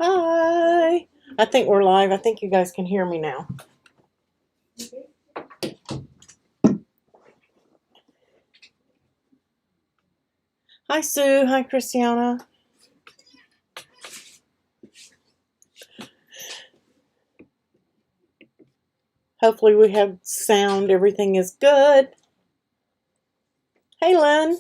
Hi. I think we're live. I think you guys can hear me now. Hi, Sue. Hi, Christiana. Hopefully we have sound. Everything is good. Hey, Lynn.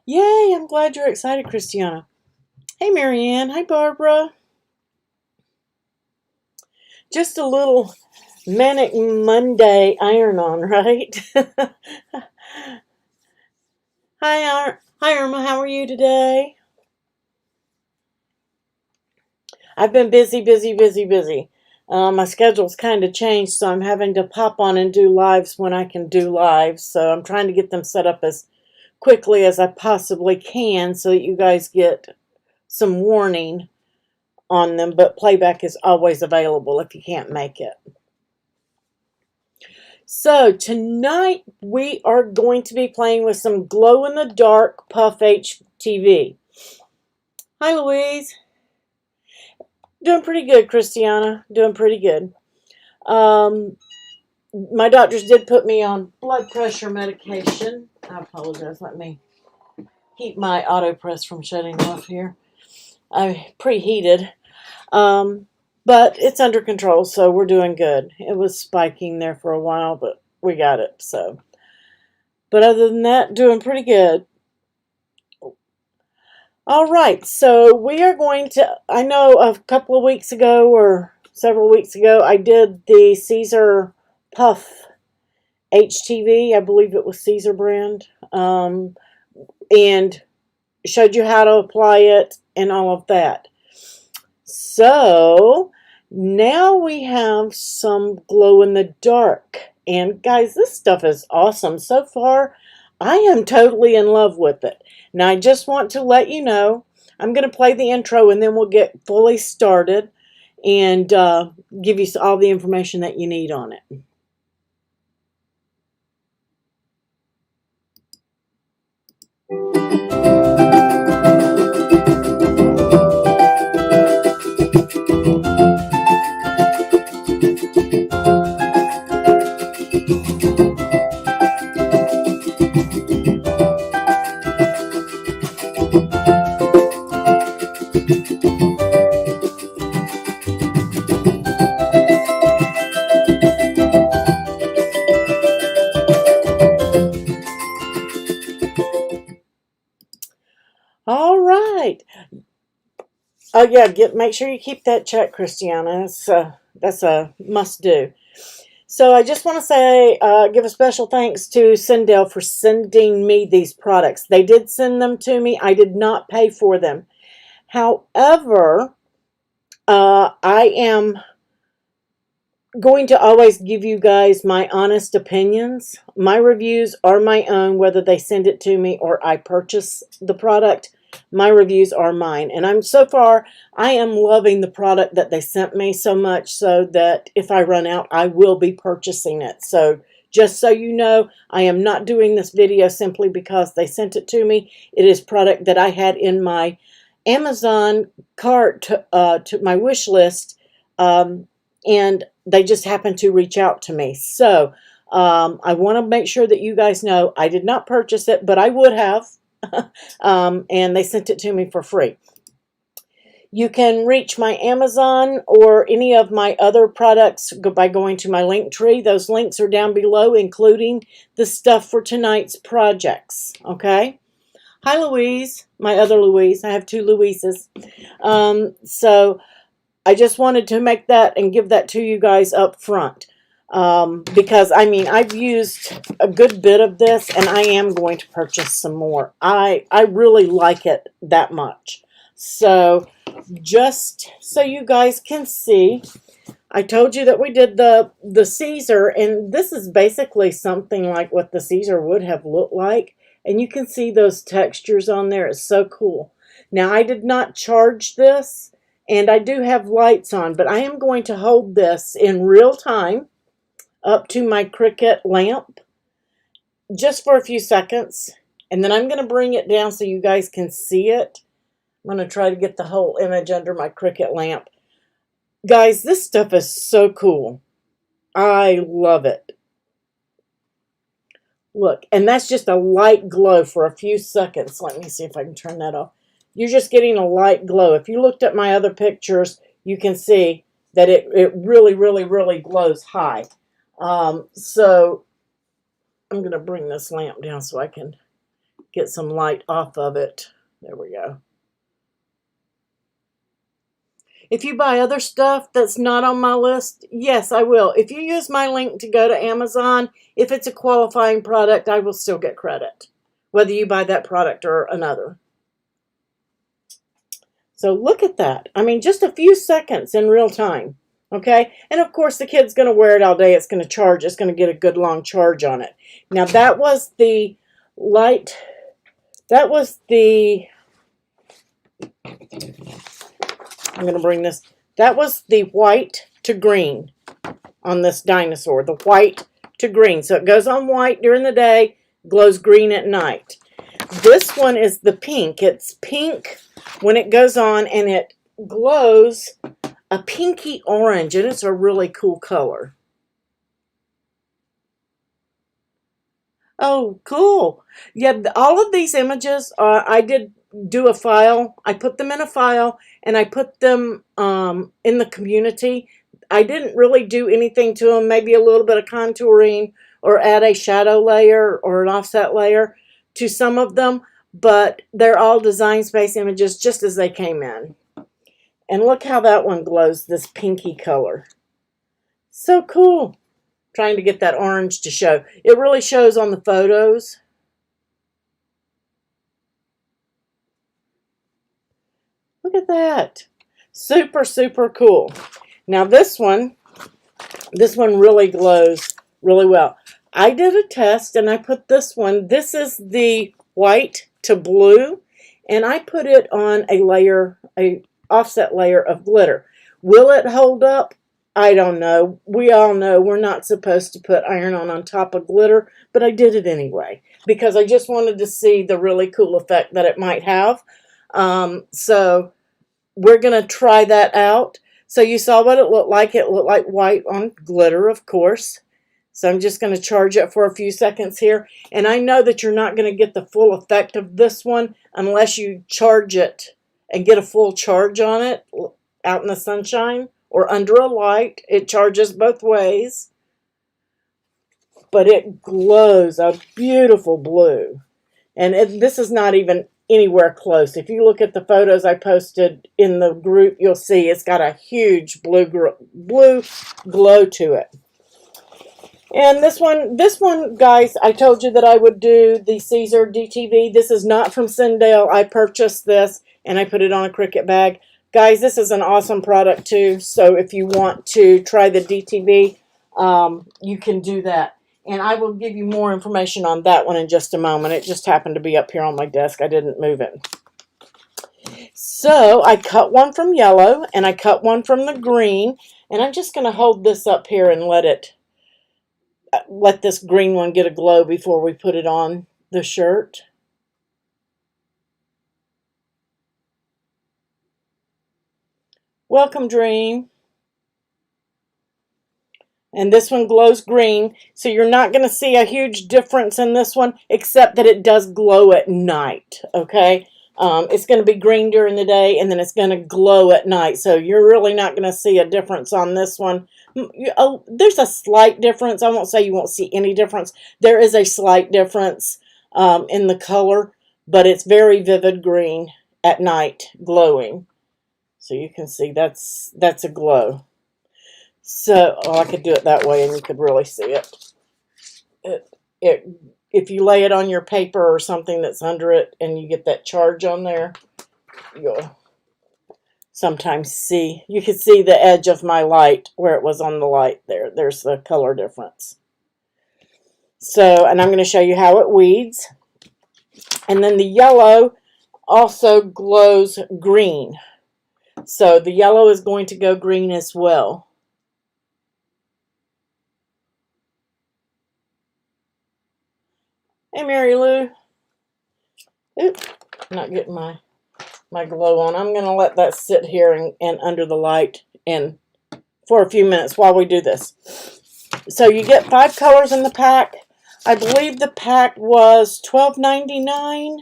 Yay, I'm glad you're excited, Christiana. Hey, Marianne. Hi, Barbara. Just a little manic Monday iron on, right? Hi, Irma. How are you today? I've been busy. My schedule's kind of changed, so I'm having to pop on and do lives when I can do lives. So I'm trying to get them set up as quickly as I possibly can so that you guys get some warning on them. But playback is always available if you can't make it. So tonight we are going to be playing with some glow-in-the-dark Puff HTV. Hi, Louise. Doing pretty good, Christiana. Doing pretty good. My doctors did put me on blood pressure medication. I apologize. Let me keep my auto press from shutting off here. I preheated. But it's under control, so we're doing good. It was spiking there for a while, but we got it. So, but other than that, doing pretty good. All right, so we are going to, I know a couple of weeks ago or several weeks ago, I did the Caesar Puff HTV. I believe it was Caesar brand. And showed you how to apply it and all of that. So now we have some glow in the dark. And guys, this stuff is awesome. So far, I am totally in love with it. Now, I just want to let you know, I'm going to play the intro and then we'll get fully started and give you all the information that you need on it. All right. Oh yeah, make sure you keep that check, Christiana. That's a must do. So I just want to say, give a special thanks to Cendale for sending me these products. They did send them to me. I did not pay for them. However, I am going to always give you guys my honest opinions. My reviews are my own, whether they send it to me or I purchase the product. My reviews are mine. And so far, I am loving the product that they sent me so much so that if I run out, I will be purchasing it. So just so you know, I am not doing this video simply because they sent it to me. It is product that I had in my Amazon cart to my wish list, and they just happened to reach out to me. So I want to make sure that you guys know I did not purchase it, but I would have. And they sent it to me for free. You can reach my Amazon or any of my other products by going to my link tree. Those links are down below, including the stuff for tonight's projects. Okay? Hi, Louise. My other Louise. I have two Louises. So I just wanted to make that and give that to you guys up front. Because, I mean, I've used a good bit of this, and I am going to purchase some more. I really like it that much. So, just so you guys can see, I told you that we did the Caesar, and this is basically something like what the Caesar would have looked like, And you can see those textures on there. It's so cool. Now, I did not charge this, and I do have lights on, but I am going to hold this in real time up to my Cricut lamp just for a few seconds, and then I'm going to bring it down so you guys can see it. I'm going to try to get the whole image under my Cricut lamp. Guys, this stuff is so cool. I love it. Look, and that's just a light glow for a few seconds. Let me see if I can turn that off. You're just getting a light glow. If you looked at my other pictures, you can see that it really, really, really glows high. So I'm going to bring this lamp down so I can get some light off of it. There we go. If you buy other stuff that's not on my list, yes, I will. If you use my link to go to Amazon, if it's a qualifying product, I will still get credit, whether you buy that product or another. So look at that. I mean, just a few seconds in real time. Okay? And of course, the kid's going to wear it all day. It's going to charge. It's going to get a good long charge on it. Now, that was the light. That was the... I'm going to bring this. That was the white to green on this dinosaur. The white to green. So it goes on white during the day, glows green at night. This one is the pink. It's pink when it goes on, and it glows a pinky orange, and it's a really cool color. Oh, cool. Yeah, all of these images, I did do a file. I put them in a file, and I put them in the community. I didn't really do anything to them, maybe a little bit of contouring or add a shadow layer or an offset layer to some of them, but they're all design space images just as they came in. And look how that one glows, this pinky color. So cool. Trying to get that orange to show. It really shows on the photos. Look at that. Super, super cool. Now this one really glows really well. I did a test and I put this one. This is the white to blue, and I put it on a layer, a offset layer of glitter. Will it hold up? I don't know. We all know we're not supposed to put iron on top of glitter, but I did it anyway because I just wanted to see the really cool effect that it might have. So we're going to try that out. So you saw what it looked like. It looked like white on glitter, of course. So I'm just going to charge it for a few seconds here. And I know that you're not going to get the full effect of this one unless you charge it and get a full charge on it out in the sunshine or under a light. It charges both ways. But it glows a beautiful blue. And this is not even anywhere close. If you look at the photos I posted in the group, you'll see it's got a huge blue glow to it. And this one, guys, I told you that I would do the Caesar DTV. This is not from Cendale. I purchased this and I put it on a Cricut bag. Guys, this is an awesome product too. So if you want to try the DTV, you can do that. And I will give you more information on that one in just a moment. It just happened to be up here on my desk. I didn't move it. So I cut one from yellow and I cut one from the green. And I'm just going to hold this up here and let this green one get a glow before we put it on the shirt. Welcome, Dream. And this one glows green, so you're not going to see a huge difference in this one, except that it does glow at night, okay? It's going to be green during the day, and then it's going to glow at night, so you're really not going to see a difference on this one. There's a slight difference. I won't say you won't see any difference. There is a slight difference in the color, but it's very vivid green at night, glowing. So you can see that's a glow. So I could do it that way and you could really see it. If you lay it on your paper or something that's under it and you get that charge on there, you'll sometimes see. You can see the edge of my light where it was on the light there. There's the color difference. So, and I'm going to show you how it weeds. And then the yellow also glows green. So the yellow is going to go green as well. Hey, Mary Lou. Oop, not getting my glow on. I'm going to let that sit here and under the light and for a few minutes while we do this. So you get 5 colors in the pack. I believe the pack was $12.99.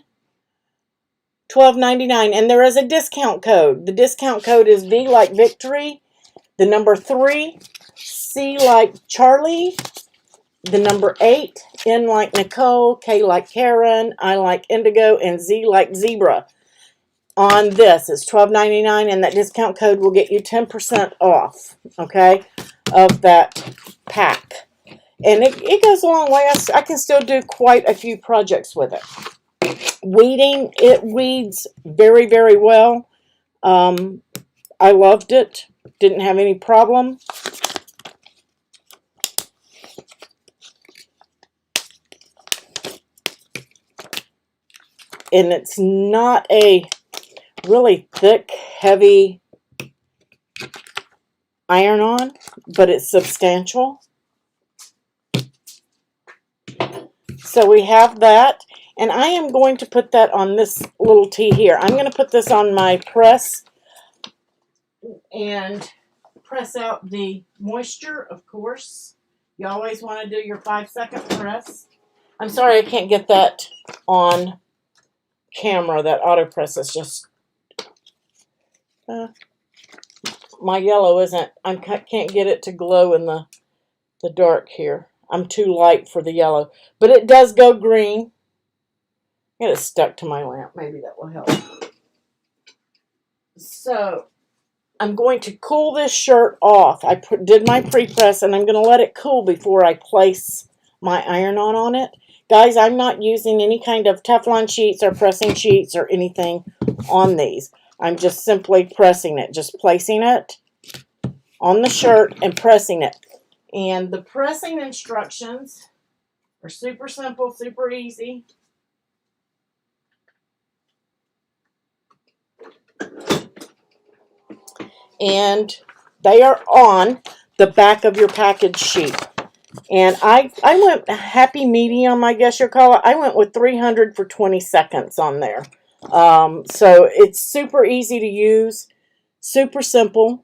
$12.99, and there is a discount code. The discount code is V like Victory, the number 3, C like Charlie, the number 8, N like Nicole, K like Karen, I like Indigo, and Z like Zebra. On this, it's $12.99, and that discount code will get you 10% off, okay, of that pack. And it goes a long way. I can still do quite a few projects with it. Weeding, it weeds very, very well. I loved it. Didn't have any problem. And it's not a really thick, heavy iron-on, but it's substantial. So we have that. And I am going to put that on this little tee here. I'm going to put this on my press and press out the moisture, of course. You always want to do your 5-second press. I'm sorry I can't get that on camera. That auto press is just... my yellow isn't... I can't get it to glow in the dark here. I'm too light for the yellow. But it does go green. Get it stuck to my lamp. Maybe that will help. So, I'm going to cool this shirt off. I did my pre-press, and I'm going to let it cool before I place my iron-on on it. Guys, I'm not using any kind of Teflon sheets or pressing sheets or anything on these. I'm just simply pressing it. Just placing it on the shirt and pressing it. And the pressing instructions are super simple, super easy. And they are on the back of your package sheet. And I went happy medium, I guess you'll call it. I went with 300 for 20 seconds on there. So it's super easy to use, super simple.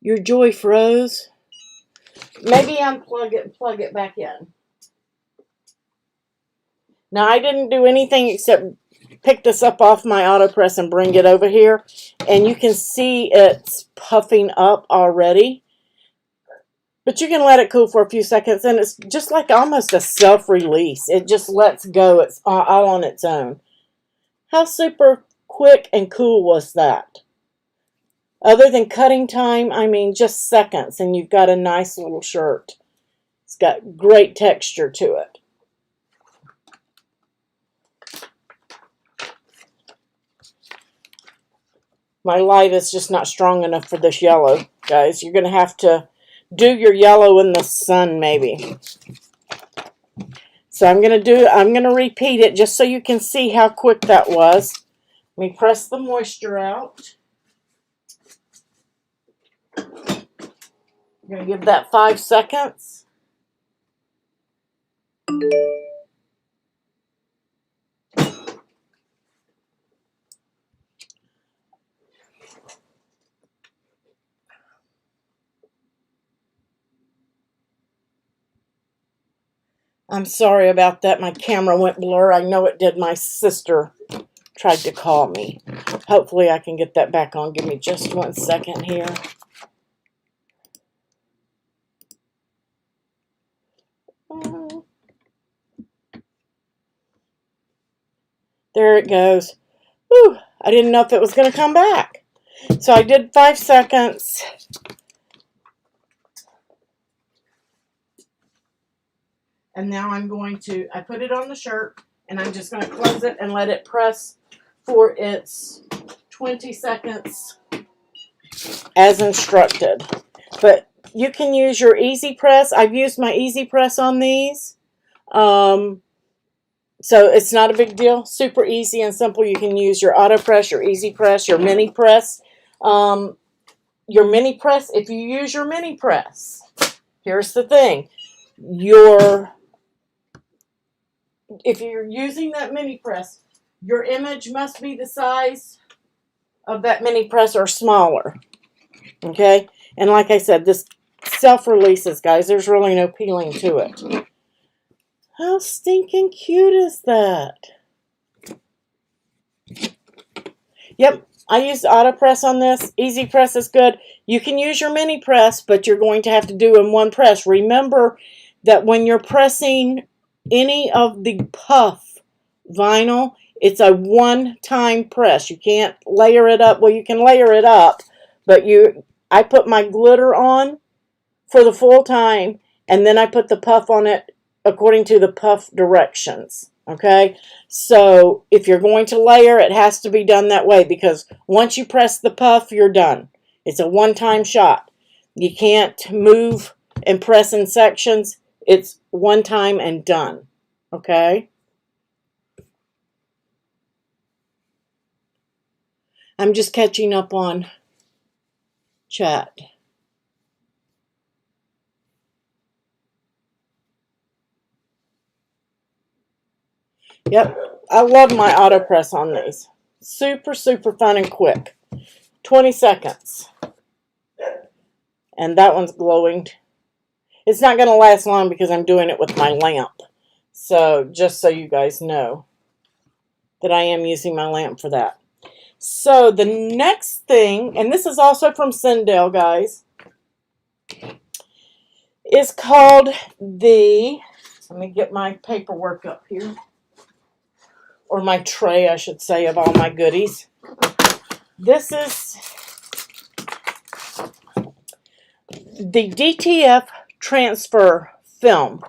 Your joy froze. Maybe unplug it and plug it back in. Now I didn't do anything except pick this up off my AutoPress and bring it over here, and you can see it's puffing up already, but you can let it cool for a few seconds, and it's just like almost a self-release. It just lets go. It's all on its own. How super quick and cool was that? Other than cutting time, I mean just seconds, and you've got a nice little shirt. It's got great texture to it. My light is just not strong enough for this yellow, guys. You're going to have to do your yellow in the sun, maybe. So I'm going to repeat it just so you can see how quick that was. Let me press the moisture out. I'm going to give that 5 seconds. I'm sorry about that. My camera went blur. I know it did. My sister tried to call me. Hopefully I can get that back on. Give me just 1 second here. There it goes. Whew, I didn't know if it was going to come back. So I did 5 seconds. And now I put it on the shirt, and I'm just going to close it and let it press for its 20 seconds as instructed. But you can use your Easy Press. I've used my Easy Press on these. So it's not a big deal. Super easy and simple. You can use your auto press, your easy press, your mini press. Your mini press, if you use your mini press, here's the thing. If you're using that mini press, your image must be the size of that mini press or smaller. Okay? And like I said, this self-releases, guys. There's really no peeling to it. How stinking cute is that? Yep, I used auto press on this. Easy press is good. You can use your mini press, but you're going to have to do in one press. Remember that when you're pressing any of the puff vinyl, it's a one-time press. You can't layer it up. Well, you can layer it up, but I put my glitter on for the full time, and then I put the puff on it according to the puff directions. Okay, so if you're going to layer, it has to be done that way, because once you press the puff, you're done. It's a one-time shot. You can't move and press in sections. It's one time and done. Okay? I'm just catching up on chat. Yep, I love my auto press on these. Super, super fun and quick. 20 seconds. And that one's glowing. It's not going to last long because I'm doing it with my lamp. So, just so you guys know that I am using my lamp for that. So, the next thing, and this is also from Cendale, guys, is called the, let me get my paperwork up here. Or my tray, I should say, of all my goodies. This is the DTF transfer film.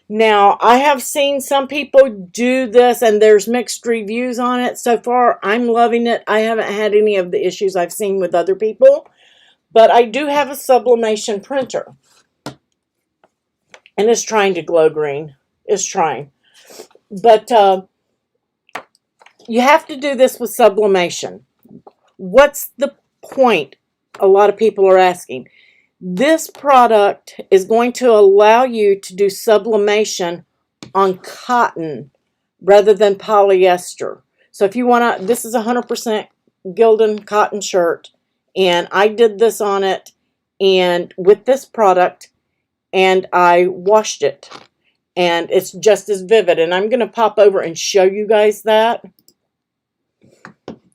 Now, I have seen some people do this, and there's mixed reviews on it. So far, I'm loving it. I haven't had any of the issues I've seen with other people. But I do have a sublimation printer. And it's trying to glow green. It's trying. But you have to do this with sublimation. What's the point? A lot of people are asking. This product is going to allow you to do sublimation on cotton rather than polyester. So if you want to, this is 100% Gildan cotton shirt, and I did this on it and with this product, and I washed it, and it's just as vivid. And I'm going to pop over and show you guys that.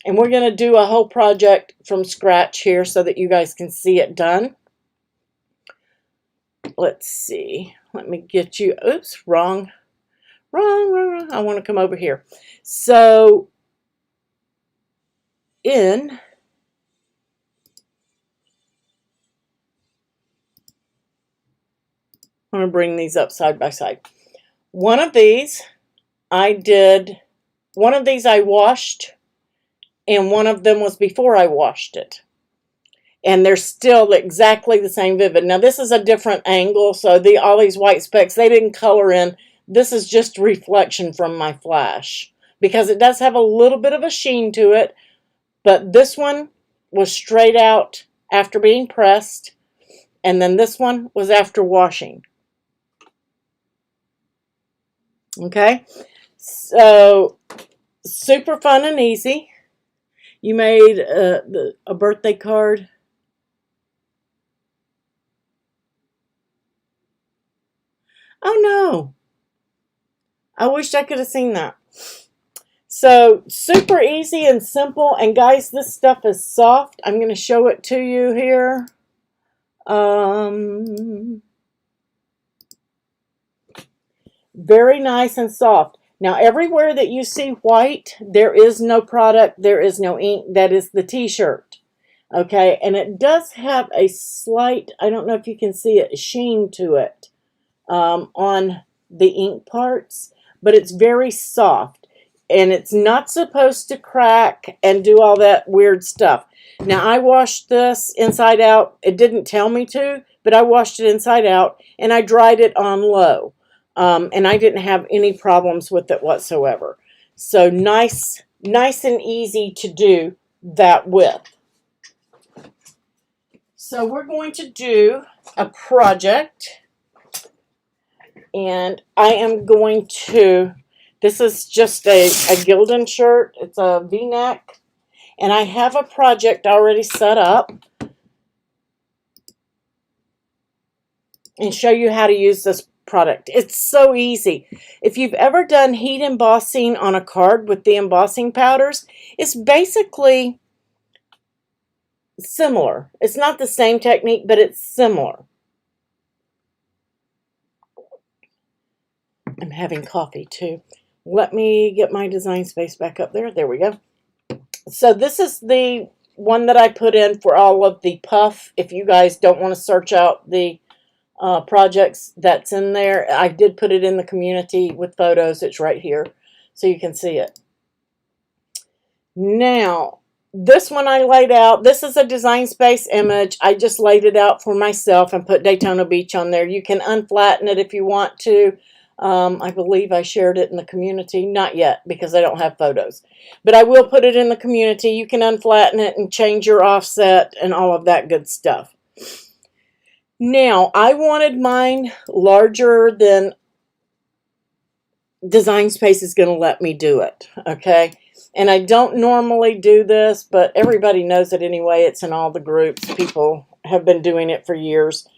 And we're going to do a whole project from scratch here so that you guys can see it done. Let's see. Let me get you. Oops, wrong. I want to come over here. So, I'm going to bring these up side by side. One of these I washed, and one of them was before I washed it. And they're still exactly the same vivid. Now, this is a different angle, so all these white specks, they didn't color in. This is just reflection from my flash, because it does have a little bit of a sheen to it, but this one was straight out after being pressed, and then this one was after washing. Okay? So, super fun and easy. You made a birthday card. Oh no. I wish I could have seen that. So, super easy and simple. And guys, this stuff is soft. I'm going to show it to you here. Very nice and soft. Now, everywhere that you see white, there is no product, there is no ink. That is the t-shirt. Okay, and it does have a slight, I don't know if you can see it, sheen to it on the ink parts, but it's very soft. And it's not supposed to crack and do all that weird stuff. Now, I washed this inside out. It didn't tell me to, but I washed it inside out, and I dried it on low. And I didn't have any problems with it whatsoever. So nice and easy to do that with. So we're going to do a project, and I am going to, this is just a Gildan shirt. It's a V-neck, and I have a project already set up and show you how to use this product. It's so easy. If you've ever done heat embossing on a card with the embossing powders, it's basically similar. It's not the same technique, but it's similar. I'm having coffee too. Let me get my design space back up there. There we go. So this is the one that I put in for all of the puff. If you guys don't want to search out the projects that's in there, I did put it in the community with photos. It's right here, so you can see it. Now, this one I laid out. This is a design space image. I just laid it out for myself and put Daytona Beach on there. You can unflatten it if you want to. I believe I shared it in the community. Not yet, because I don't have photos. But I will put it in the community. You can unflatten it and change your offset and all of that good stuff. Now, I wanted mine larger than Design Space is going to let me do it, okay? And I don't normally do this, but everybody knows it anyway. It's in all the groups. People have been doing it for years.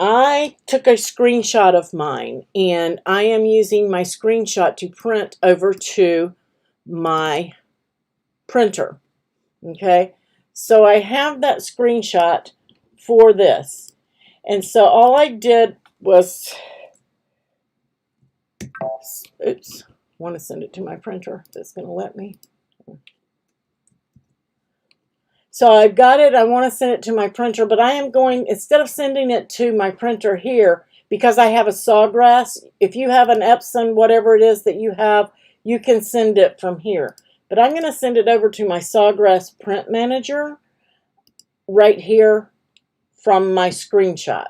I took a screenshot of mine, and I am using my screenshot to print over to my printer, okay? So I have that screenshot for this. And so all I did was, oops, I want to send it to my printer. That's going to let me. So I've got it. I want to send it to my printer, but I am going, instead of sending it to my printer here, because I have a Sawgrass, if you have an Epson, whatever it is that you have, you can send it from here. But I'm going to send it over to my Sawgrass Print Manager right here from my screenshot.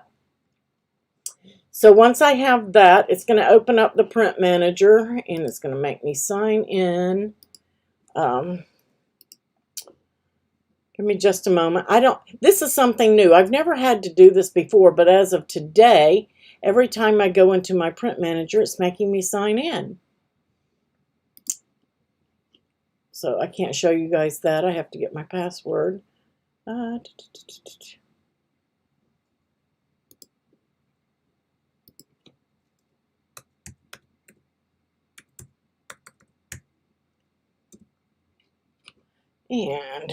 So once I have that, it's going to open up the Print Manager, and it's going to make me sign in. Give me just a moment. This is something new. I've never had to do this before, but as of today, every time I go into my Print Manager, it's making me sign in. So I can't show you guys that. I have to get my password. And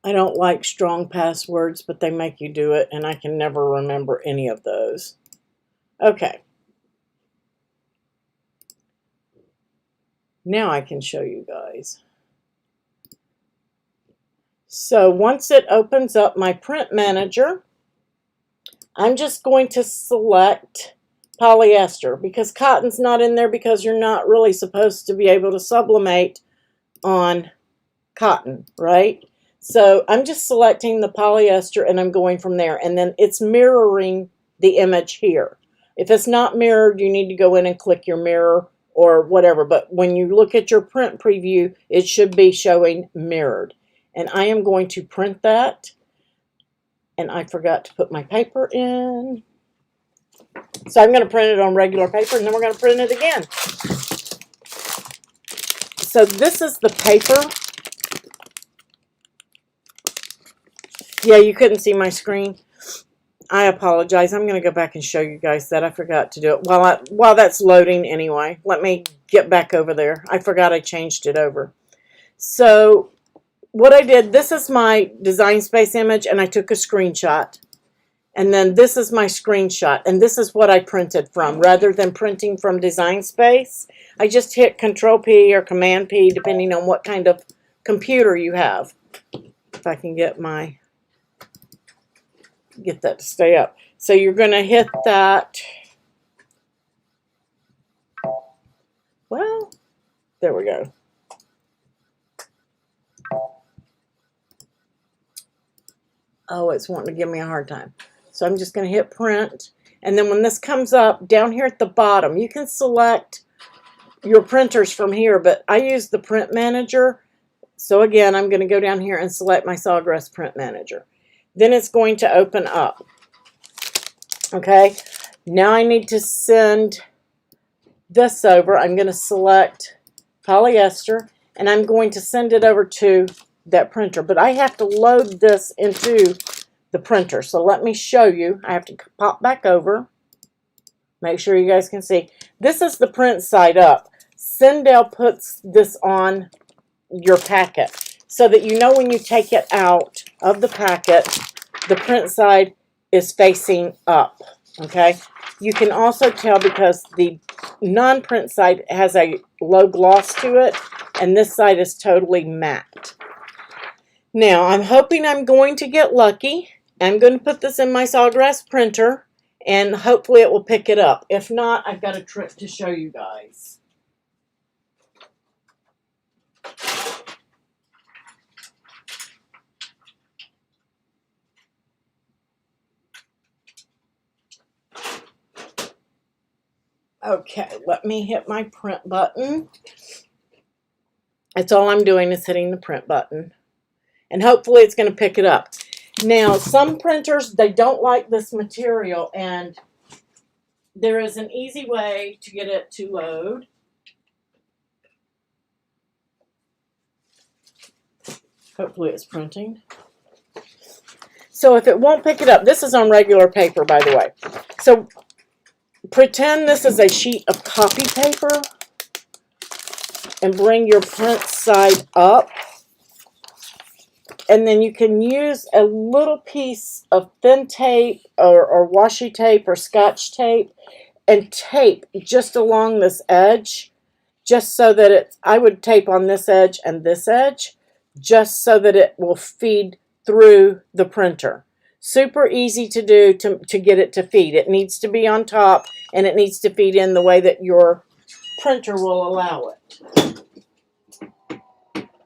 I don't like strong passwords, but they make you do it, and I can never remember any of those. Okay. Now I can show you guys. So once it opens up my Print Manager, I'm just going to select polyester, because cotton's not in there, because you're not really supposed to be able to sublimate on cotton, right? So I'm just selecting the polyester, and I'm going from there, and then it's mirroring the image here. If it's not mirrored, you need to go in and click your mirror or whatever, but when you look at your print preview, it should be showing mirrored. And I am going to print that, and I forgot to put my paper in. So I'm going to print it on regular paper, and then we're going to print it again. So this is the paper. Yeah, you couldn't see my screen. I apologize. I'm going to go back and show you guys that. I forgot to do it while that's loading anyway. Let me get back over there. I forgot I changed it over. So what I did, this is my Design Space image, and I took a screenshot. And then this is my screenshot, and this is what I printed from. Rather than printing from Design Space, I just hit Control P or Command P, depending on what kind of computer you have. If I can get that to stay up. So you're going to hit that. Well, there we go. Oh, it's wanting to give me a hard time. So I'm just going to hit print. And then when this comes up, down here at the bottom, you can select your printers from here, but I use the print manager. So again, I'm going to go down here and select my Sawgrass print manager. Then it's going to open up. Okay, now I need to send this over. I'm going to select polyester, and I'm going to send it over to that printer. But I have to load this into the printer. So let me show you. I have to pop back over. Make sure you guys can see. This is the print side up. Cendale puts this on your packet so that you know when you take it out of the packet, the print side is facing up. Okay, you can also tell because the non-print side has a low gloss to it, and this side is totally matte. Now, I'm hoping I'm going to get lucky. I'm going to put this in my Sawgrass printer, and hopefully it will pick it up. If not, I've got a trick to show you guys. Okay, let me hit my print button. That's all I'm doing is hitting the print button. And hopefully it's going to pick it up. Now, some printers, they don't like this material, and there is an easy way to get it to load. Hopefully it's printing. So if it won't pick it up, this is on regular paper, by the way. So pretend this is a sheet of copy paper and bring your print side up. And then you can use a little piece of thin tape or washi tape or scotch tape and tape just along this edge, just so that it's, I would tape on this edge and this edge, just so that it will feed through the printer. Super easy to do to get it to feed. It needs to be on top, and it needs to feed in the way that your printer will allow it.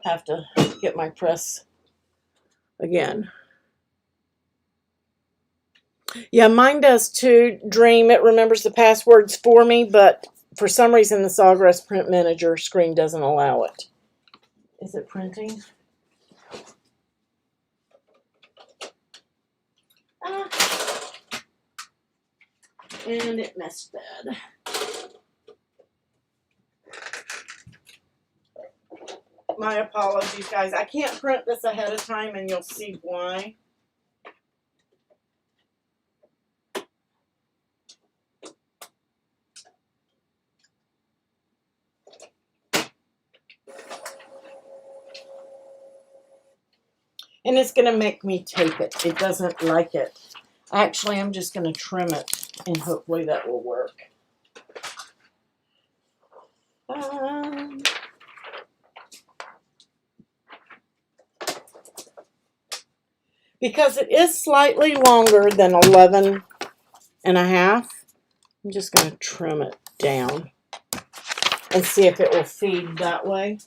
Have to get my press again. Yeah, mine does too. Dream, it remembers the passwords for me, but for some reason the Sawgrass Print Manager screen doesn't allow it. Is it printing? And it messed that. My apologies, guys. I can't print this ahead of time, and you'll see why. And it's going to make me tape it. It doesn't like it. Actually, I'm just going to trim it, and hopefully that will work. Because it is slightly longer than 11 and a half, I'm just going to trim it down and see if it will feed that way.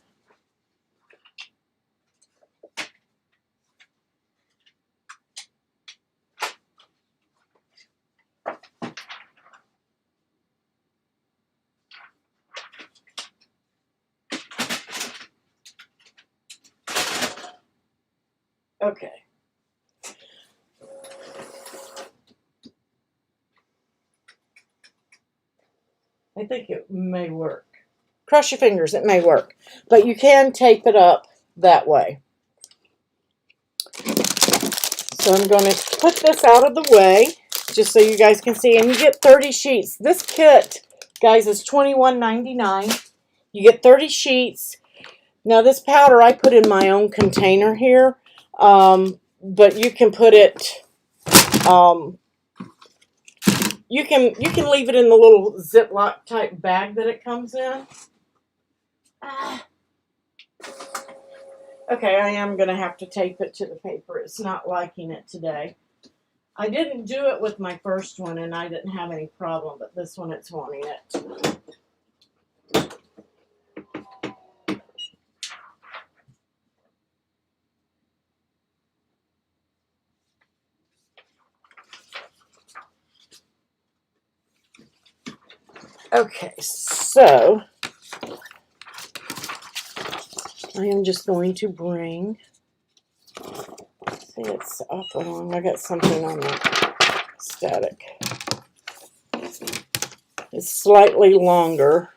Okay. I think it may work. Cross your fingers, it may work. But you can tape it up that way. So I'm going to put this out of the way, just so you guys can see. And you get 30 sheets. This kit, guys, is $21.99. You get 30 sheets. Now this powder I put in my own container here, but you can put it, you can leave it in the little Ziploc type bag that it comes in. Okay, I am going to have to tape it to the paper. It's not liking it today. I didn't do it with my first one, and I didn't have any problem, but this one it's wanting it. Okay, so I am just going to bring, see, it's awful long. I got something on the static. It's slightly longer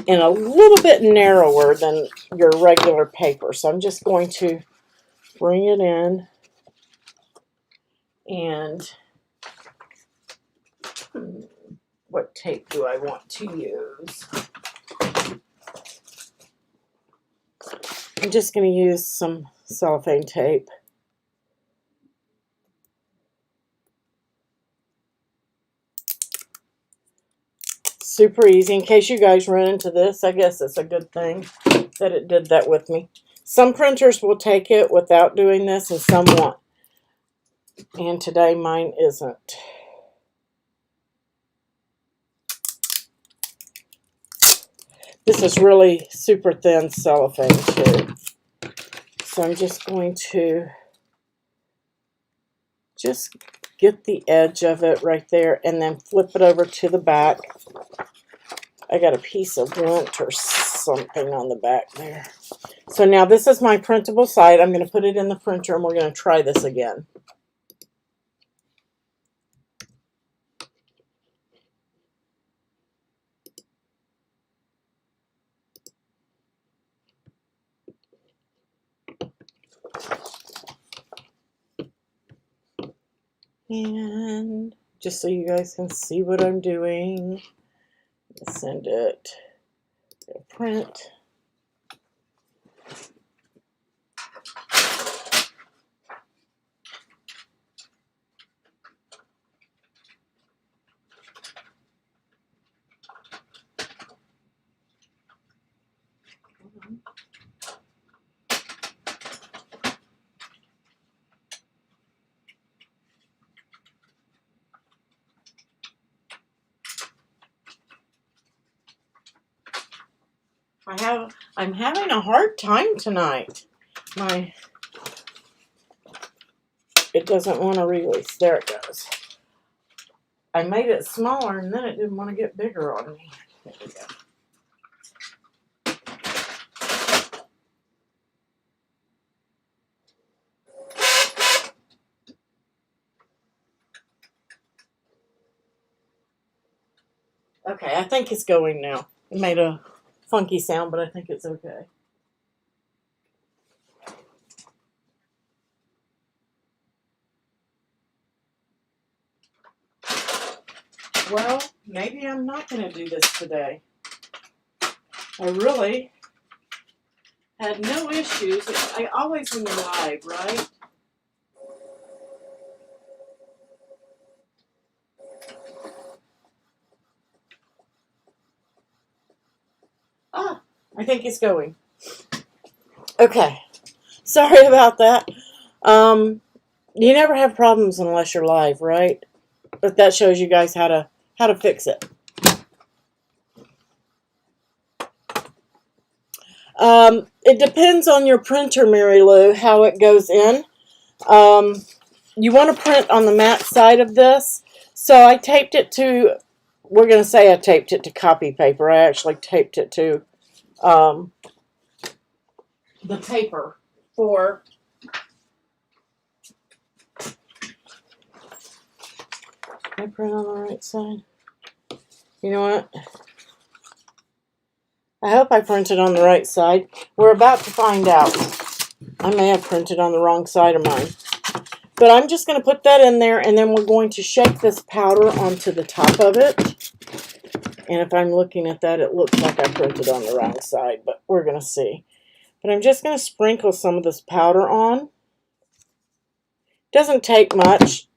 and a little bit narrower than your regular paper. So I'm just going to bring it in and what tape do I want to use? I'm just going to use some cellophane tape. Super easy. In case you guys run into this, I guess it's a good thing that it did that with me. Some printers will take it without doing this and some won't. And today mine isn't. This is really super thin cellophane too. So I'm just going to just get the edge of it right there and then flip it over to the back. I got a piece of lint or something on the back there. So now this is my printable side. I'm going to put it in the printer and we're going to try this again. And just so you guys can see what I'm doing, send it to print. I'm having a hard time tonight. It doesn't want to release. There it goes. I made it smaller and then it didn't want to get bigger on me. There we go. Okay, I think it's going now. It made a funky sound, but I think it's okay. Well, maybe I'm not going to do this today. I really had no issues. I always when you're live, right? Ah, I think it's going. Okay. Sorry about that. You never have problems unless you're live, right? But that shows you guys how to fix it. It depends on your printer, Mary Lou, how it goes in. You want to print on the matte side of this. So I taped it to, we're going to say I taped it to copy paper. I actually taped it to the paper for I print on the right side. You know what? I hope I printed on the right side. We're about to find out. I may have printed on the wrong side of mine. But I'm just going to put that in there, and then we're going to shake this powder onto the top of it. And if I'm looking at that, it looks like I printed on the wrong side, but we're going to see. But I'm just going to sprinkle some of this powder on. Doesn't take much.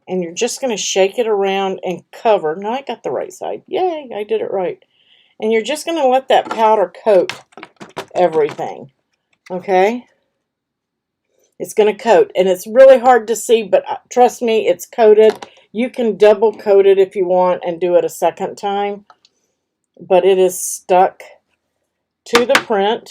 And you're just going to shake it around and cover. No, I got the right side. Yay, I did it right. And you're just going to let that powder coat everything. Okay? It's going to coat. And it's really hard to see, but trust me, it's coated. You can double coat it if you want and do it a second time. But it is stuck to the print.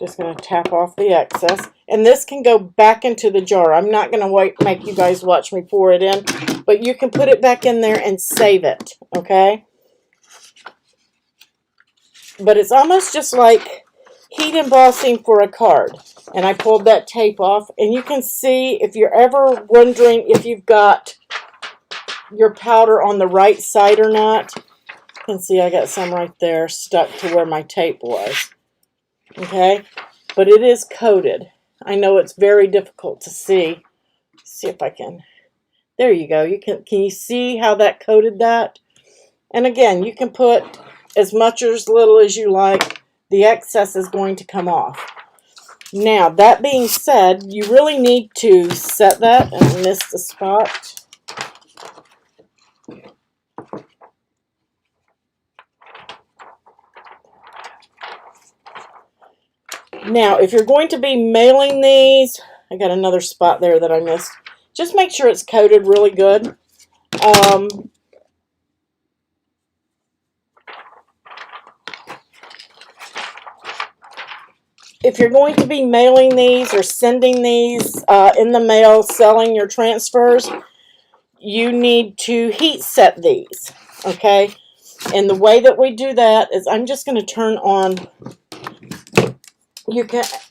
Just going to tap off the excess. And this can go back into the jar. I'm not going to make you guys watch me pour it in, but you can put it back in there and save it, okay? But it's almost just like heat embossing for a card. And I pulled that tape off, and you can see, if you're ever wondering if you've got your powder on the right side or not, you can see I got some right there stuck to where my tape was. Okay, but it is coated. I know it's very difficult to see. Let's see if I can. There you go. Can you see how that coated that? And again, you can put as much or as little as you like. The excess is going to come off. Now, that being said, you really need to set that, and I missed the spot. Now, if you're going to be mailing these, I got another spot there that I missed. Just make sure it's coated really good. If you're going to be mailing these or sending these in the mail, selling your transfers, you need to heat set these, okay? And the way that we do that is I'm just going to turn on,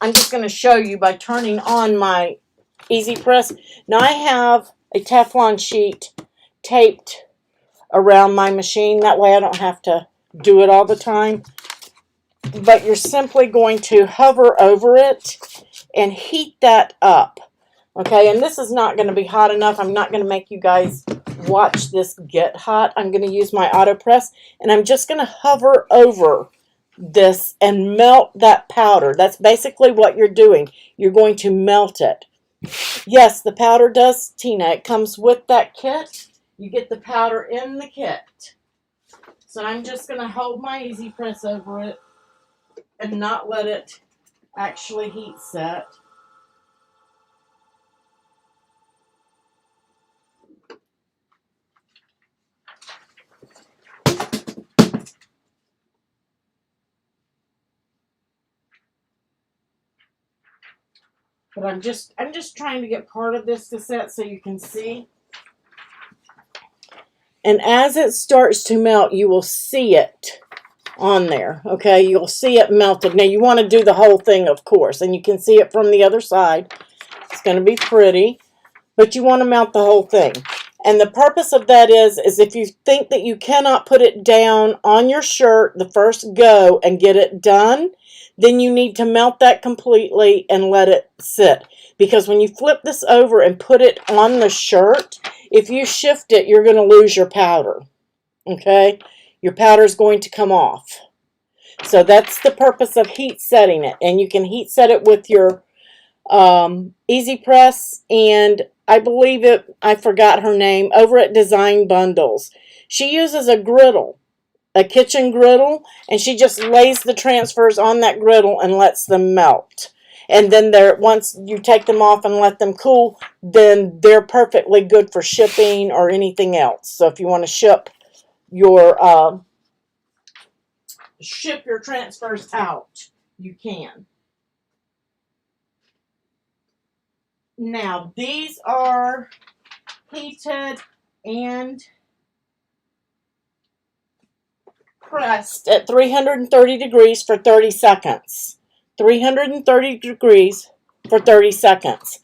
I'm just going to show you by turning on my Easy Press. Now I have a Teflon sheet taped around my machine. That way I don't have to do it all the time. But you're simply going to hover over it and heat that up. Okay, and this is not going to be hot enough. I'm not going to make you guys watch this get hot. I'm going to use my auto press, and I'm just going to hover over this and melt that powder. That's basically what you're doing. You're going to melt it. Yes, the powder does, Tina, it comes with that kit. You get the powder in the kit. So I'm just going to hold my Easy Press over it and not let it actually heat set. But I'm just trying to get part of this to set so you can see. And as it starts to melt, you will see it on there, okay? You'll see it melted. Now, you want to do the whole thing, of course, and you can see it from the other side. It's going to be pretty, but you want to melt the whole thing. And the purpose of that is if you think that you cannot put it down on your shirt the first go and get it done, then you need to melt that completely and let it sit. Because when you flip this over and put it on the shirt, if you shift it, you're going to lose your powder, okay? Your powder is going to come off. So that's the purpose of heat setting it. And you can heat set it with your Easy Press, and I believe I forgot her name, over at Design Bundles. She uses a griddle, a kitchen griddle, and she just lays the transfers on that griddle and lets them melt. And then once you take them off and let them cool, then they're perfectly good for shipping or anything else. So if you want to ship your transfers out, you can. Now, these are heated and pressed at 330 degrees for 30 seconds. 330 degrees for 30 seconds.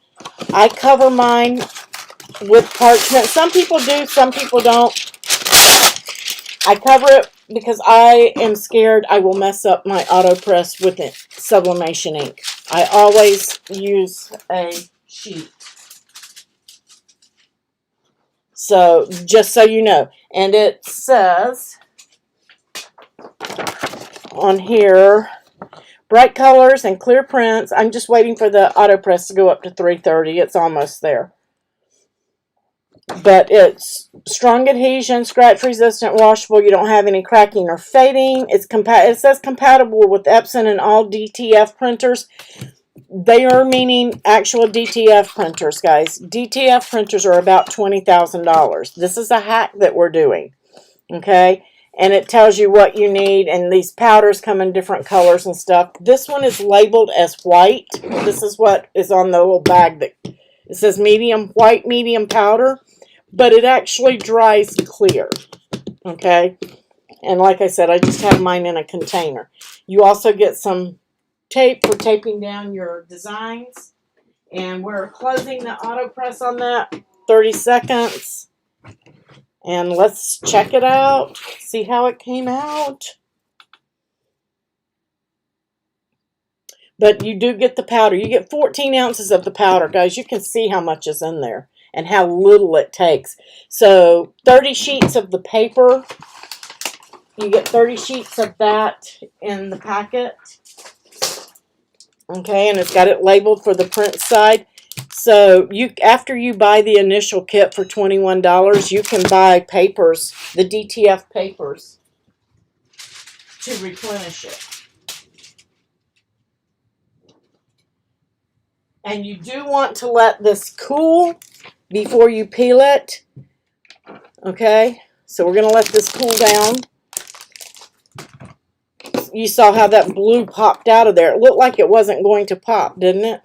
I cover mine with parchment. Some people do, some people don't. I cover it because I am scared I will mess up my auto press with it, sublimation ink. I always use a sheet. So, just so you know. And it says on here, bright colors and clear prints. I'm just waiting for the auto press to go up to 330. It's almost there. But it's strong adhesion, scratch resistant, washable. You don't have any cracking or fading. It says compatible with Epson and all DTF printers. They are meaning actual DTF printers, guys. DTF printers are about $20,000. This is a hack that we're doing. Okay? and it tells you what you need, and these powders come in different colors and stuff. This one is labeled as white. This is what is on the little bag that it says medium white, medium powder, but it actually dries clear. Okay, and like I said, I just have mine in a container. You also get some tape for taping down your designs, and we're closing the auto press on that 30 seconds. And let's check it out, see how it came out. But you do get the powder. You get 14 ounces of the powder, guys. You can see how much is in there and how little it takes. So 30 sheets of the paper. You get 30 sheets of that in the packet. Okay, and it's got it labeled for the print side. So after you buy the initial kit for $21, you can buy papers, the DTF papers, to replenish it. And you do want to let this cool before you peel it. Okay, so we're going to let this cool down. You saw how that blue popped out of there. It looked like it wasn't going to pop, didn't it?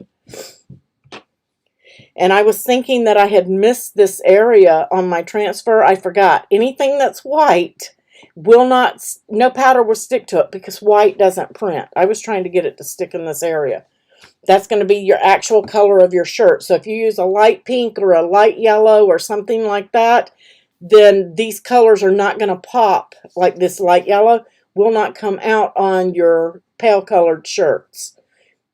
And I was thinking that I had missed this area on my transfer. I forgot. Anything that's white will not, no powder will stick to it because white doesn't print. I was trying to get it to stick in this area. That's going to be your actual color of your shirt. So if you use a light pink or a light yellow or something like that, then these colors are not going to pop. Like this light yellow will not come out on your pale colored shirts.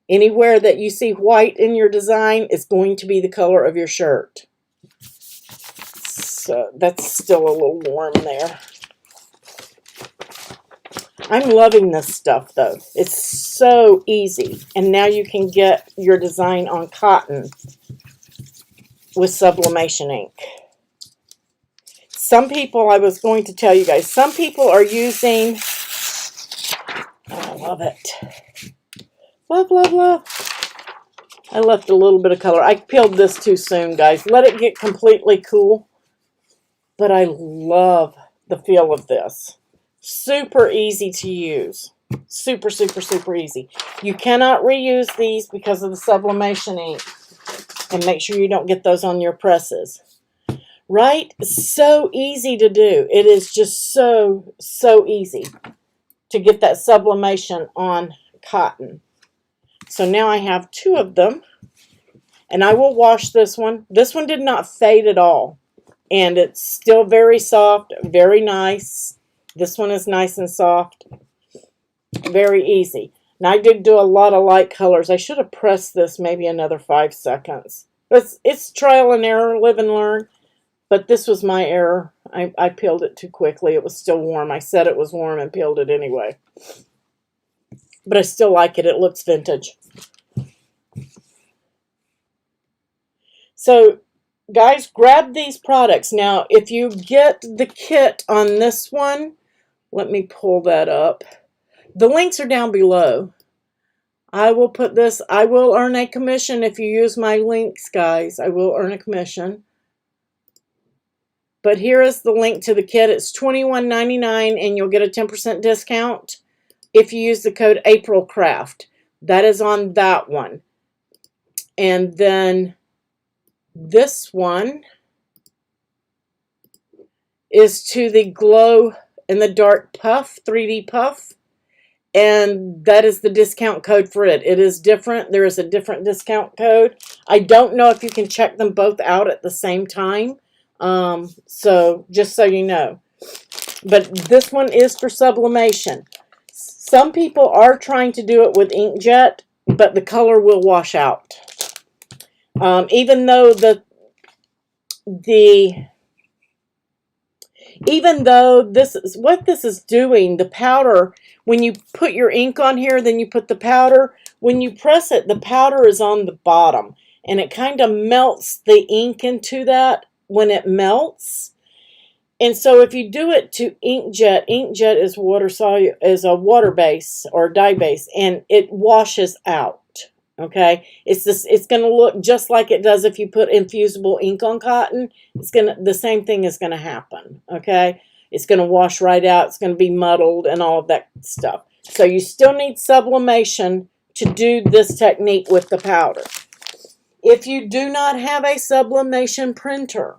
Anywhere that you see white in your design is going to be the color of your shirt. So that's still a little warm there. I'm loving this stuff though. It's so easy. And now you can get your design on cotton with sublimation ink. Some people, I was going to tell you guys, some people are using, I love it. Love, love, love. I left a little bit of color. I peeled this too soon, guys. Let it get completely cool. But I love the feel of this. Super easy to use. Super, super, super easy. You cannot reuse these because of the sublimation ink. And make sure you don't get those on your presses. Right? So easy to do. It is just so, so easy to get that sublimation on cotton. So now I have two of them, and I will wash this one. This one did not fade at all, and it's still very soft, very nice. This one is nice and soft, very easy. Now I did do a lot of light colors. I should have pressed this maybe another 5 seconds. It's trial and error, live and learn, but this was my error. I peeled it too quickly. It was still warm. I said it was warm and peeled it anyway. But I still like it. It looks vintage. So, guys, grab these products. Now, if you get the kit on this one, let me pull that up. The links are down below. I will put this. I will earn a commission if you use my links, guys. I will earn a commission. But here is the link to the kit. It's $21.99 and you'll get a 10% discount if you use the code AprilCraft. That is on that one. And then this one is to the Glow in the Dark Puff, 3D Puff. And that is the discount code for it. It is different. There is a different discount code. I don't know if you can check them both out at the same time. So just so you know. But this one is for sublimation. Some people are trying to do it with inkjet, but the color will wash out. Even though this is what this is doing, the powder, when you put your ink on here, then you put the powder. When you press it, the powder is on the bottom, and it kind of melts the ink into that when it melts. And so if you do it to inkjet is is a water base or dye base, and it washes out. Okay, it's going to look just like it does if you put infusible ink on cotton. The same thing is going to happen. Okay, It's going to wash right out. It's going to be muddled and all of that stuff. So you still need sublimation to do this technique with the powder. If you do not have a sublimation printer,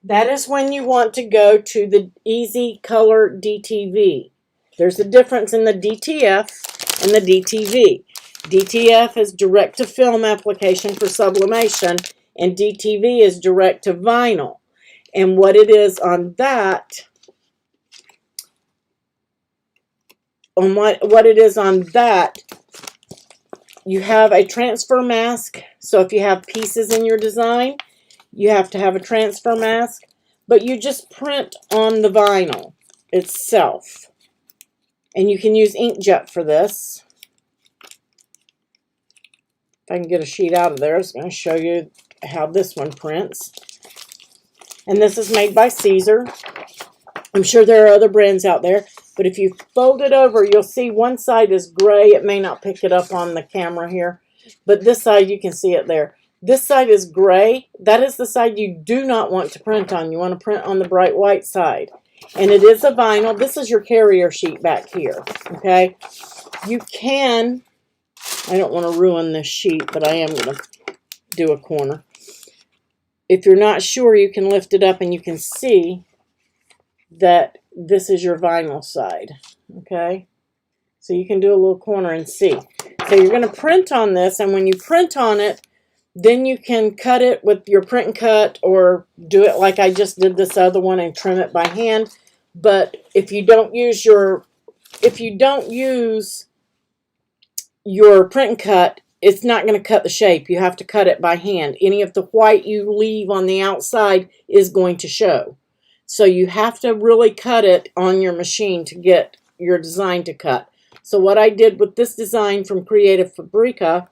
that is when you want to go to the Easy Color DTV. There's a difference in the DTF and the DTV. DTF is direct to film application for sublimation, and DTV is direct to vinyl. And what it is on that, you have a transfer mask. So if you have pieces in your design, you have to have a transfer mask, but you just print on the vinyl itself. And you can use inkjet for this. If I can get a sheet out of there, it's going to show you how this one prints. And this is made by Caesar. I'm sure there are other brands out there, but if you fold it over, you'll see one side is gray. It may not pick it up on the camera here, but this side, you can see it there. This side is gray. That is the side you do not want to print on. You want to print on the bright white side. And it is a vinyl. This is your carrier sheet back here, okay? You can, I don't want to ruin this sheet, but I am going to do a corner. If you're not sure, you can lift it up and you can see that this is your vinyl side, okay? So you can do a little corner and see. So you're going to print on this, and when you print on it, then you can cut it with your print and cut, or do it like I just did this other one and trim it by hand. But if you don't use your print and cut, it's not going to cut the shape. You have to cut it by hand. Any of the white you leave on the outside is going to show. So you have to really cut it on your machine to get your design to cut. So what I did with this design from Creative Fabrica,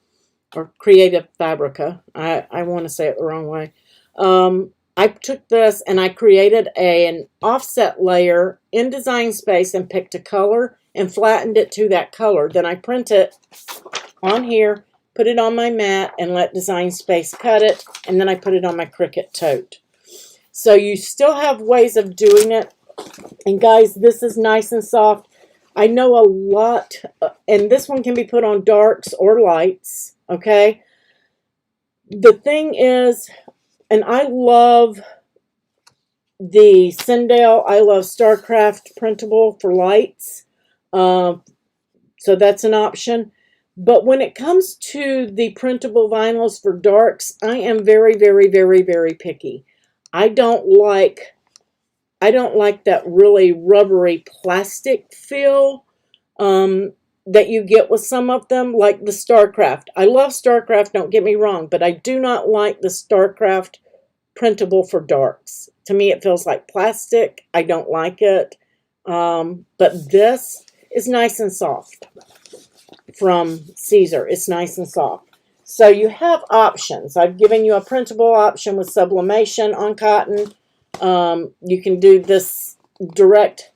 or Creative Fabrica, I want to say it the wrong way. I took this and I created an offset layer in Design Space and picked a color and flattened it to that color. Then I print it on here, put it on my mat, and let Design Space cut it, and then I put it on my Cricut tote. So you still have ways of doing it. And guys, this is nice and soft. I know a lot, and this one can be put on darks or lights, okay? The thing is, and I love the Cendale, I love StarCraft printable for lights. So that's an option. But when it comes to the printable vinyls for darks, I am very, very, very, very picky. I don't like that really rubbery plastic feel that you get with some of them, like the StarCraft. I love StarCraft, don't get me wrong, but I do not like the StarCraft printable for darks. To me, it feels like plastic. I don't like it. But this is nice and soft from Caesar. It's nice and soft. So you have options. I've given you a printable option with sublimation on cotton. You can do this direct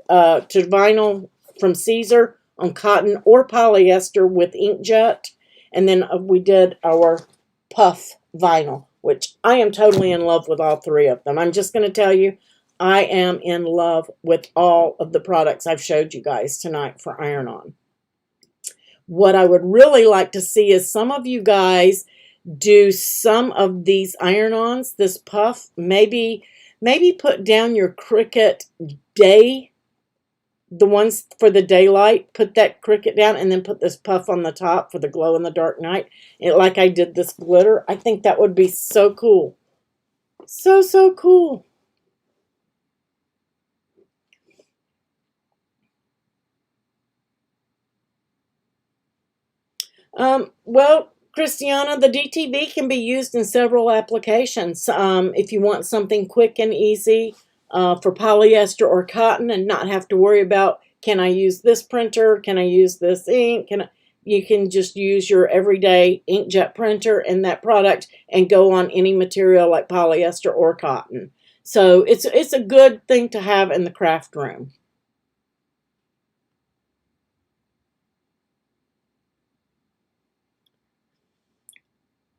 to vinyl from Caesar on cotton or polyester with inkjet. And then we did our puff vinyl, which I am totally in love with all three of them. I'm just going to tell you, I am in love with all of the products I've showed you guys tonight for iron-on. What I would really like to see is some of you guys do some of these iron-ons, this puff. Maybe put down your Cricut day, the ones for the daylight. Put that Cricut down and then put this puff on the top for the glow in the dark night. Like I did this glitter. I think that would be so cool. So, so cool. Well, Christiana, the DTV can be used in several applications. If you want something quick and easy for polyester or cotton and not have to worry about, can I use this printer? Can I use this ink? You can just use your everyday inkjet printer and that product and go on any material like polyester or cotton. So it's a good thing to have in the craft room.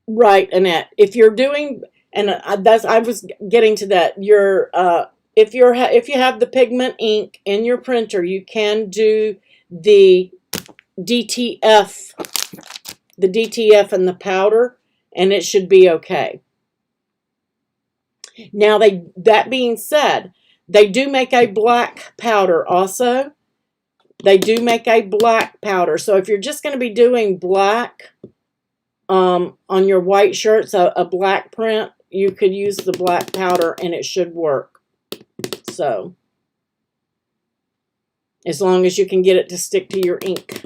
Right, Annette. If you're doing, and I was getting to that, your if you have the pigment ink in your printer, you can do the DTF, and the powder, and it should be okay. Now, that being said, they do make a black powder also. They do make a black powder. So if you're just going to be doing black on your white shirts, a black print, you could use the black powder and it should work. So, as long as you can get it to stick to your ink,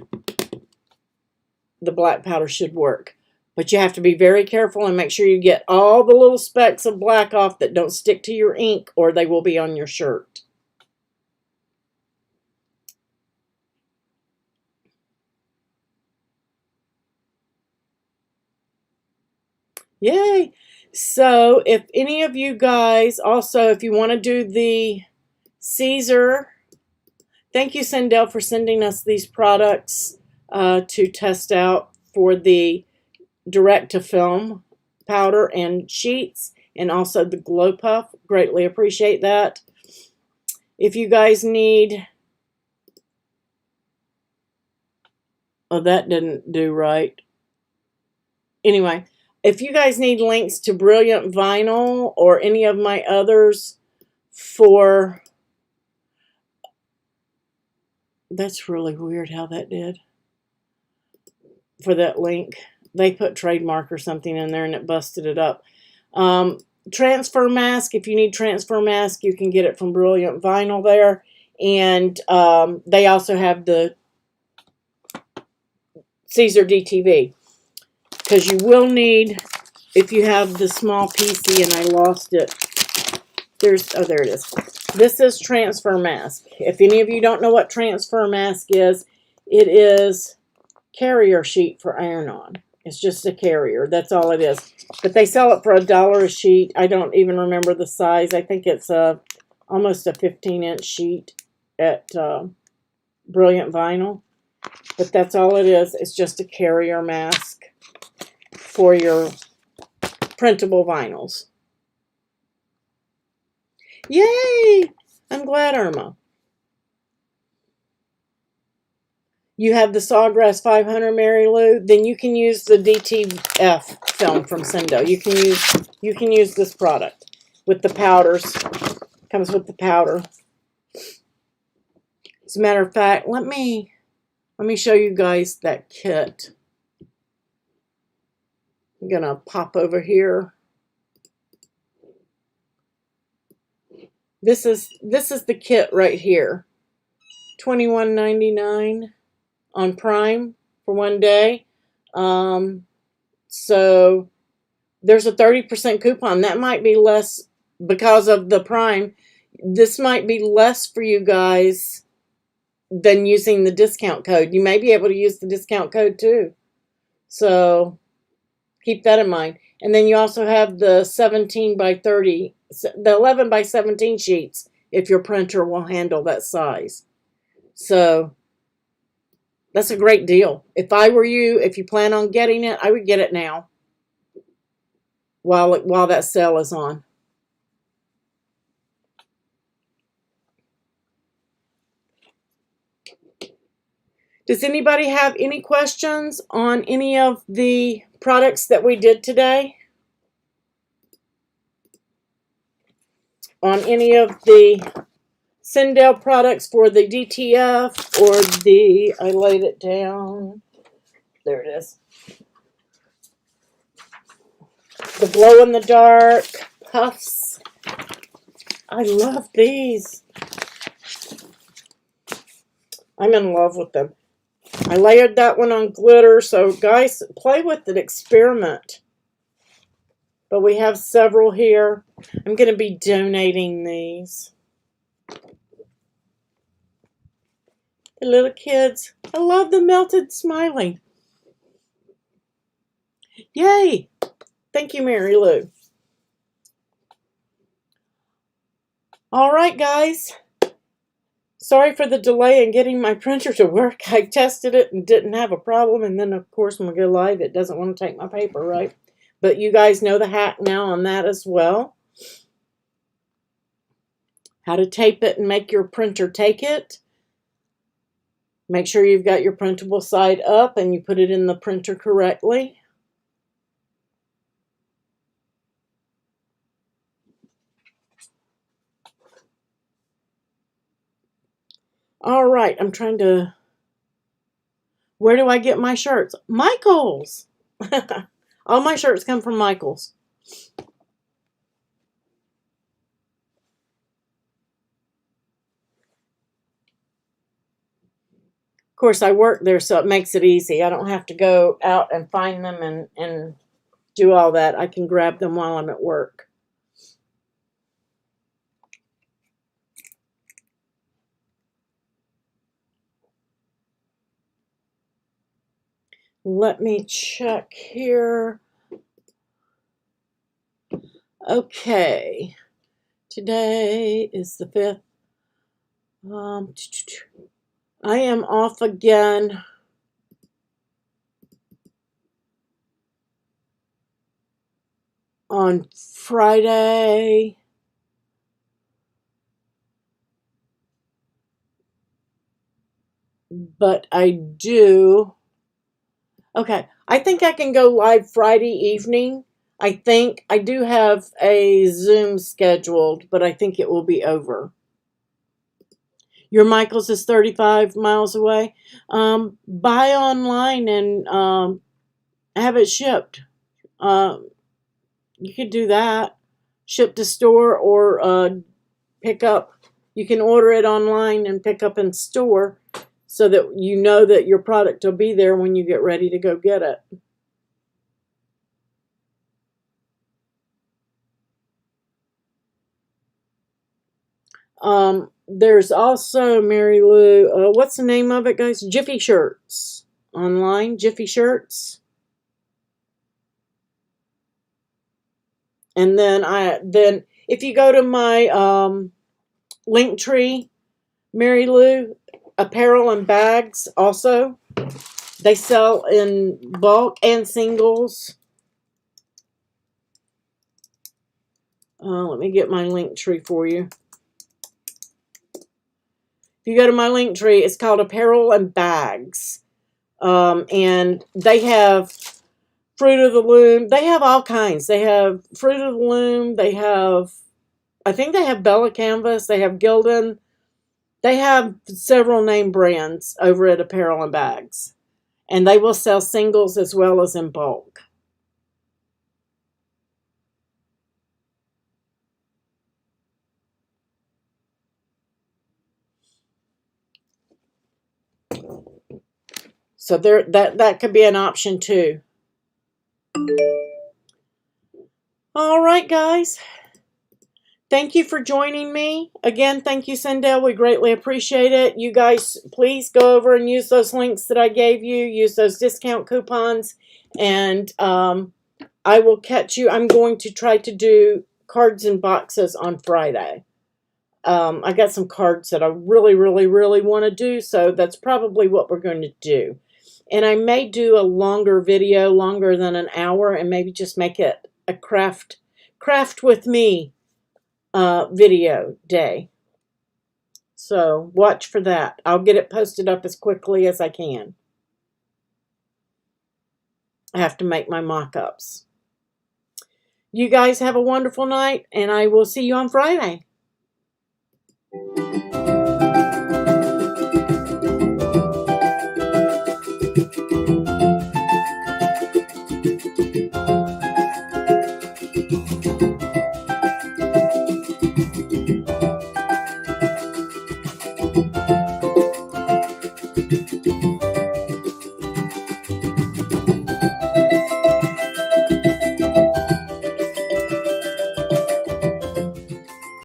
the black powder should work. But you have to be very careful and make sure you get all the little specks of black off that don't stick to your ink, or they will be on your shirt. Yay! So if any of you guys also, if you want to do the Caesar, thank you, Cendale, for sending us these products to test out for the direct-to-film powder and sheets, and also the Glow Puff. Greatly appreciate that. If you guys need... Oh, that didn't do right. Anyway, if you guys need links to Brilliant Vinyl or any of my others for... That's really weird how that did. For that link. They put trademark or something in there and it busted it up. Transfer mask. If you need transfer mask, you can get it from Brilliant Vinyl there. And they also have the Caesar DTV. Because you will need, if you have the small PC, and I lost it. There it is. This is transfer mask. If any of you don't know what transfer mask is, it is carrier sheet for iron-on. It's just a carrier. That's all it is. But they sell it for $1 a sheet. I don't even remember the size. I think it's almost a 15-inch sheet at Brilliant Vinyl. But that's all it is. It's just a carrier mask for your printable vinyls. Yay! I'm glad, Irma. You have the Sawgrass 500, Mary Lou, then you can use the DTF film from Cendale. You can use this product with the powders. Comes with the powder. As a matter of fact, let me show you guys that kit. I'm gonna pop over here. This is the kit right here. $21.99 on Prime for one day. So there's a 30% coupon. That might be less because of the Prime. This might be less for you guys than using the discount code. You may be able to use the discount code too. So keep that in mind. And then you also have the 17 by 30, the 11 by 17 sheets if your printer will handle that size. So that's a great deal. If I were you, if you plan on getting it, I would get it now while that sale is on. Does anybody have any questions on any of the products that we did today? On any of the Cendale products for the DTF or the, I laid it down, there it is. The glow in the dark puffs. I love these. I'm in love with them. I layered that one on glitter, so guys, play with it, experiment. But we have several here. I'm going to be donating these. The little kids. I love the melted smiley. Yay! Thank you, Mary Lou. All right, guys. Sorry for the delay in getting my printer to work. I tested it and didn't have a problem. And then, of course, when we go live, it doesn't want to take my paper, right? But you guys know the hack now on that as well. how to tape it and make your printer take it. Make sure you've got your printable side up and you put it in the printer correctly. All right, I'm trying to... Where do I get my shirts? Michael's! All my shirts come from Michael's. Of course, I work there, so it makes it easy. I don't have to go out and find them and do all that. I can grab them while I'm at work. Let me check here. Okay. Today is the 5th. I am off again on Friday. But I do... Okay, I think I can go live Friday evening. I think I do have a Zoom scheduled, but I think it will be over. Your Michael's is 35 miles away. Buy online and have it shipped. You could do that. Ship to store or pick up. You can order it online and pick up in store so that you know that your product will be there when you get ready to go get it. There's also, Mary Lou, what's the name of it, guys? Jiffy Shirts. Online, Jiffy Shirts. And then if you go to my link tree, Mary Lou, apparel and bags also. They sell in bulk and singles. Let me get my link tree for you. If you go to my link tree, it's called Apparel and Bags. And they have Fruit of the Loom. They have all kinds. They have Fruit of the Loom. They have, I think they have Bella Canvas. They have Gildan. They have several name brands over at Apparel and Bags. And they will sell singles as well as in bulk. So there, that could be an option too. All right, guys. Thank you for joining me. Again, thank you, Cendale. We greatly appreciate it. You guys, please go over and use those links that I gave you. Use those discount coupons. And I will catch you. I'm going to try to do cards and boxes on Friday. I got some cards that I really, really, really want to do. So that's probably what we're going to do. And I may do a longer video, longer than an hour, and maybe just make it a craft with me video day. So watch for that. I'll get it posted up as quickly as I can. I have to make my mock-ups. You guys have a wonderful night, and I will see you on Friday.